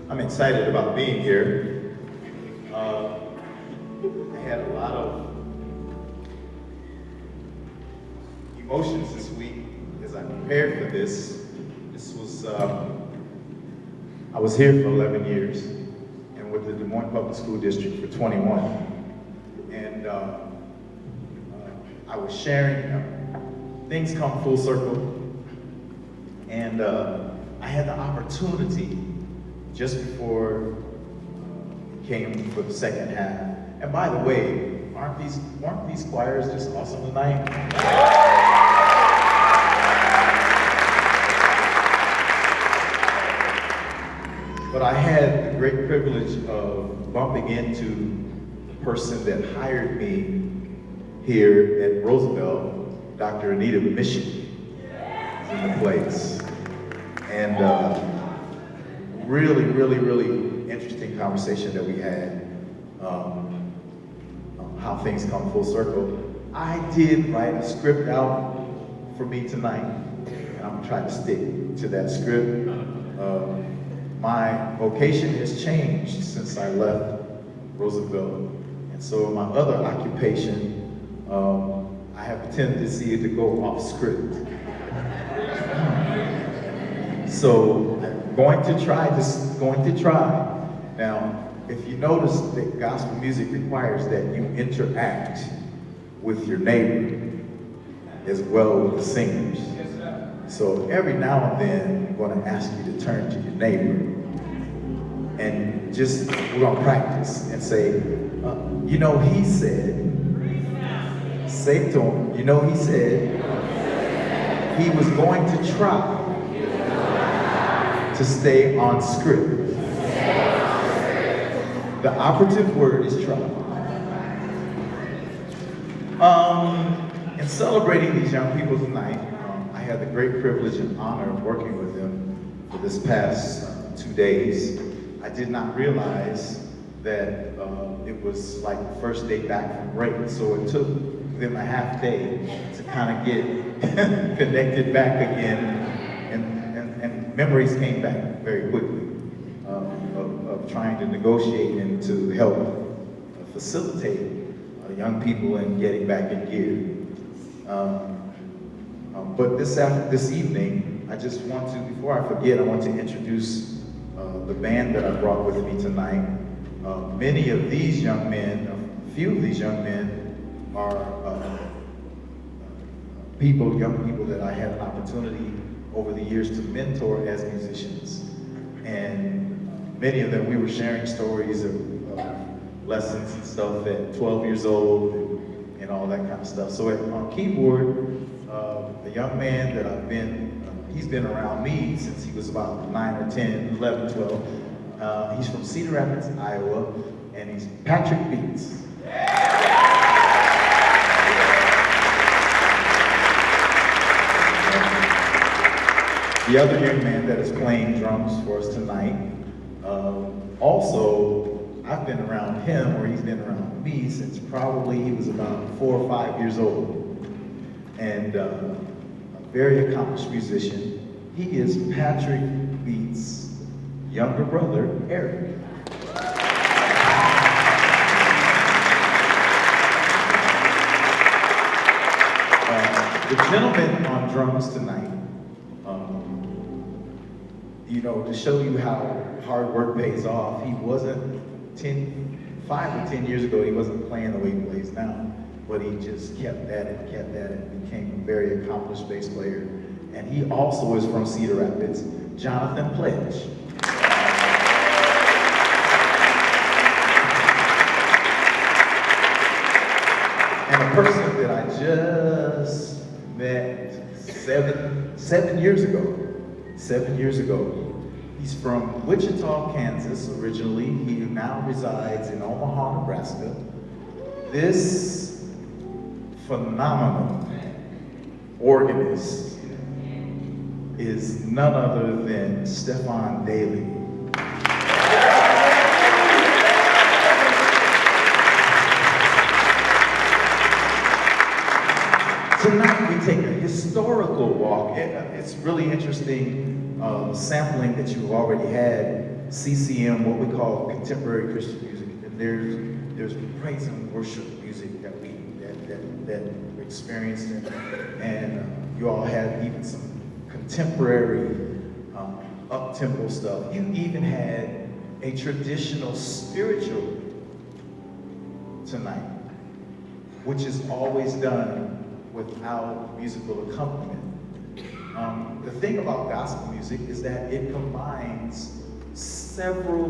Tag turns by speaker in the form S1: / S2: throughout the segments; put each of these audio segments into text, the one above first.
S1: I'm excited about being here. I had a lot of emotions this week as I prepared for this. I was here for 11 years and with the Des Moines Public School District for 21. And I was sharing, things come full circle. And I had the opportunity just before it came for the second half. And by the way, weren't these choirs just awesome tonight? But I had the great privilege of bumping into the person that hired me here at Roosevelt, Dr. Anita Mission, is in the place. And really interesting conversation that we had, how things come full circle. I did write a script out for me tonight, and I'm trying to stick to that script. My vocation has changed since I left Roosevelt, and so my other occupation, I have a tendency to go off script. So I'm going to try. Now, if you notice that gospel music requires that you interact with your neighbor as well with the singers. So every now and then, I'm going to ask you to turn to your neighbor and we're going to practice and say, you know, he said, say it to him, you know, he said he was going to try to stay on script. The operative word is try. In celebrating these young people tonight, I had the great privilege and honor of working with them for this past 2 days. I did not realize that it was like the first day back from break, so it took them a half day to kind of get connected back again, and memories came back very quickly of trying to negotiate and to help facilitate young people in getting back in gear. But this evening, I just want to, before I forget, I want to introduce the band that I brought with me tonight. Many of these young men, a few of these young men are young people that I had an opportunity over the years to mentor as musicians. And many of them, we were sharing stories of lessons and stuff at 12 years old and all that kind of stuff. So on keyboard, the young man that he's been around me since he was about 9 or 10, 11, 12. He's from Cedar Rapids, Iowa, and he's Patrick Beats. The other young man that is playing drums for us tonight, also, I've been around him, or he's been around me, since probably he was about 4 or 5 years old. And a very accomplished musician. He is Patrick Beats' younger brother, Eric. The gentleman on drums tonight, you know, to show you how hard work pays off, he wasn't 5 or 10 years ago, he wasn't playing the way he plays now, but he just kept at it, became a very accomplished bass player. And he also is from Cedar Rapids, Jonathan Pledge. And a person that I just met seven years ago. He's from Wichita, Kansas originally. He now resides in Omaha, Nebraska. This phenomenal organist is none other than Stefan Daly. Tonight we take a historical walk. It's really interesting sampling that you've already had CCM, what we call contemporary Christian music, and there's praise and worship music that we're experiencing, and you all had even some contemporary up-tempo stuff. You even had a traditional spiritual tonight, which is always done without musical accompaniment. The thing about gospel music is that it combines several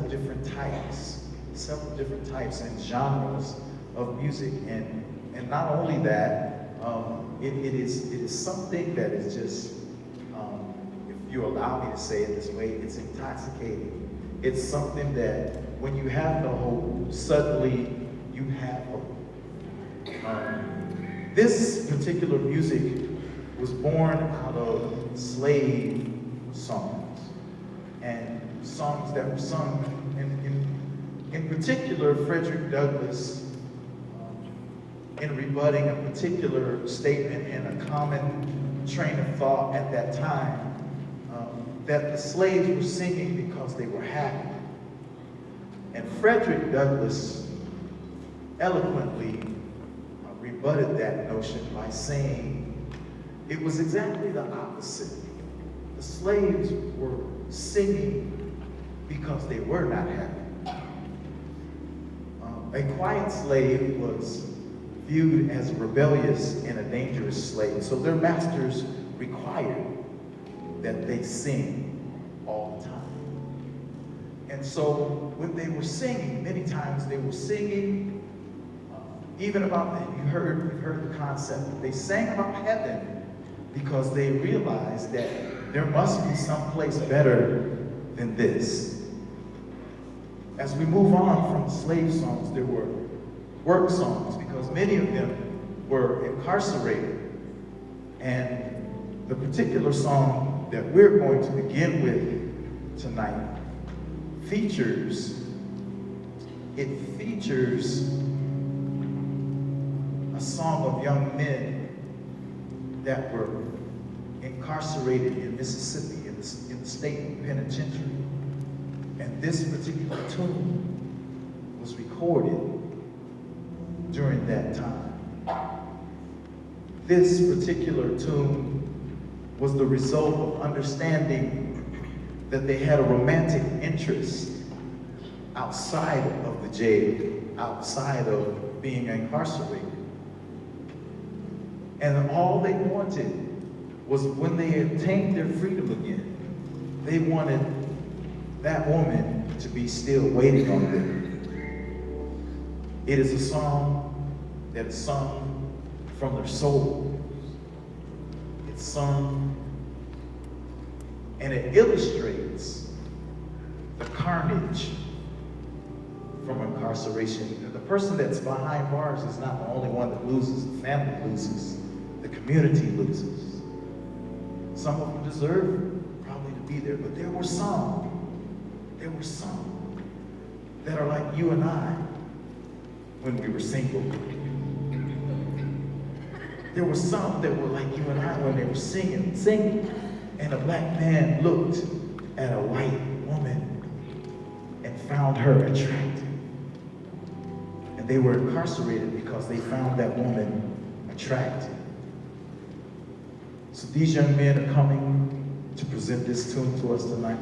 S1: different types and genres of music, and not only that, it is something that is just, if you allow me to say it this way, it's intoxicating. It's something that when you have no hope, suddenly you have hope. This particular music was born out of slave songs, and songs that were sung, in particular, Frederick Douglass, in rebutting a particular statement and a common train of thought at that time, that the slaves were singing because they were happy. And Frederick Douglass eloquently rebutted that notion by saying it was exactly the opposite. The slaves were singing because they were not happy. A quiet slave was viewed as rebellious and a dangerous slave, so their masters required that they sing all the time. And so when they were singing, many times they were singing even about that. You've heard the concept. They sang about heaven because they realized that there must be some place better than this. As we move on from slave songs, there were work songs, because many of them were incarcerated. And the particular song that we're going to begin with tonight features a song of young men that were incarcerated in Mississippi, in the state penitentiary. And this particular tune was recorded during that time. This particular tune was the result of understanding that they had a romantic interest outside of the jail, outside of being incarcerated. And all they wanted was, when they obtained their freedom again, they wanted that woman to be still waiting on them. It is a song that is sung from their soul. It's sung, and it illustrates the carnage from incarceration. The person that's behind bars is not the only one that loses. The family loses. The community loses. Some of them deserve probably to be there, but there were some that are like you and I when we were single. There were some that were like you and I when they were singing, and a black man looked at a white woman and found her attractive. And they were incarcerated because they found that woman attractive. So these young men are coming to present this tune to us tonight.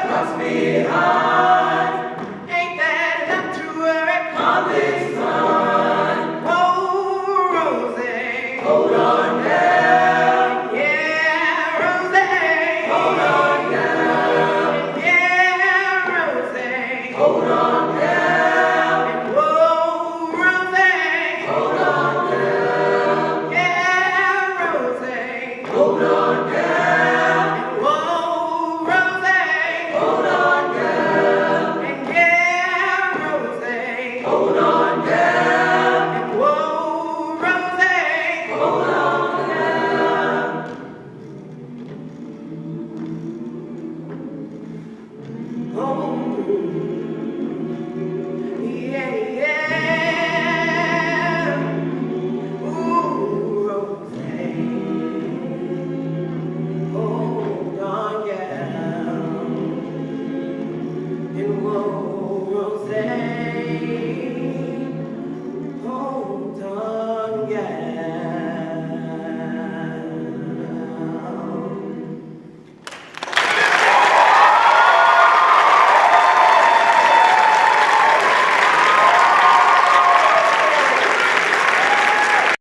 S2: behind.